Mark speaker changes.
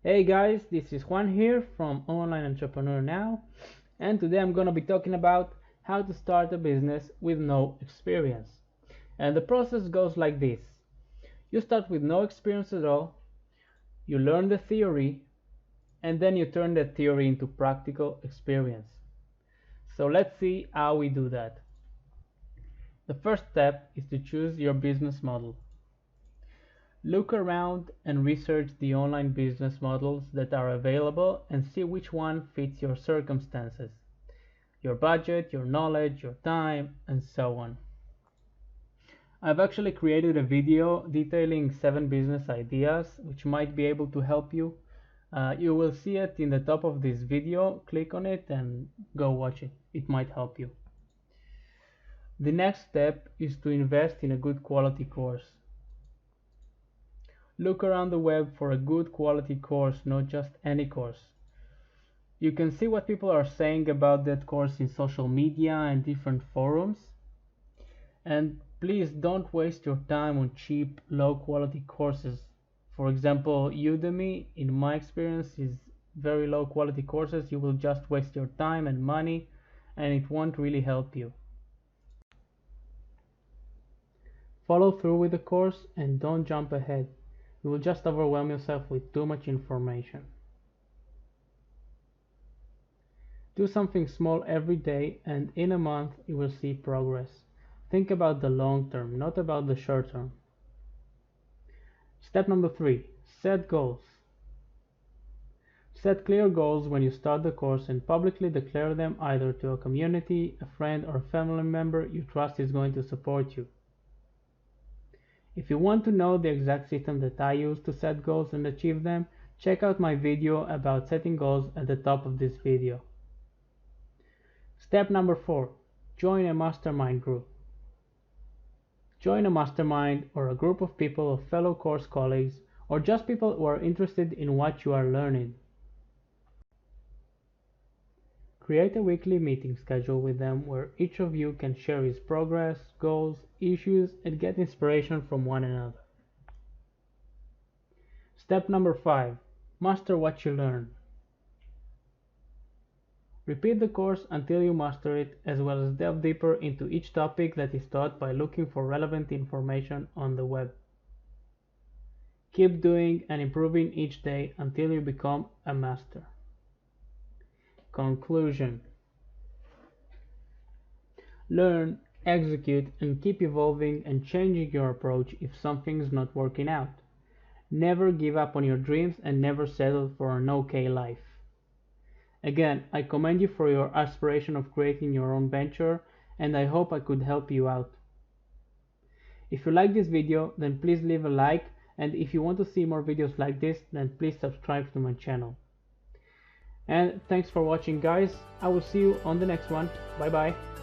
Speaker 1: Hey guys, this is Juan here from Online Entrepreneur Now, and today I'm going to be talking about how to start a business with no experience. And the process goes like this. You start with no experience at all, you learn the theory, and then you turn that theory into practical experience. So let's see how we do that. The first step is to choose your business model. Look around and research the online business models that are available and see which one fits your circumstances, your budget, your knowledge, your time, and so on. I've actually created a video detailing 7 business ideas which might be able to help you. You will see it in the top of this video. Click on it and go watch it. It might help you. The next step is to invest in a good quality course. Look around the web for a good quality course, not just any course. You can see what people are saying about that course in social media and different forums. And please don't waste your time on cheap, low quality courses. For example, Udemy, in my experience, is very low quality courses. You will just waste your time and money, and it won't really help you. Follow through with the course and don't jump ahead. You will just overwhelm yourself with too much information. Do something small every day, and in a month you will see progress. Think about the long term, not about the short term. Step number 3. Set goals. Set clear goals when you start the course and publicly declare them either to a community, a friend, or a family member you trust is going to support you. If you want to know the exact system that I use to set goals and achieve them, check out my video about setting goals at the top of this video. Step number 4. Join a mastermind group. Join a mastermind or a group of people of fellow course colleagues or just people who are interested in what you are learning. Create a weekly meeting schedule with them where each of you can share his progress, goals, issues, and get inspiration from one another. Step number 5. Master what you learn. Repeat the course until you master it, as well as delve deeper into each topic that is taught by looking for relevant information on the web. Keep doing and improving each day until you become a master. Conclusion. Learn, execute, and keep evolving and changing your approach if something's not working out. Never give up on your dreams and never settle for an okay life. Again, I commend you for your aspiration of creating your own venture, and I hope I could help you out. If you like this video, then please leave a like, and if you want to see more videos like this, then please subscribe to my channel. And thanks for watching, guys. I will see you on the next one. Bye bye.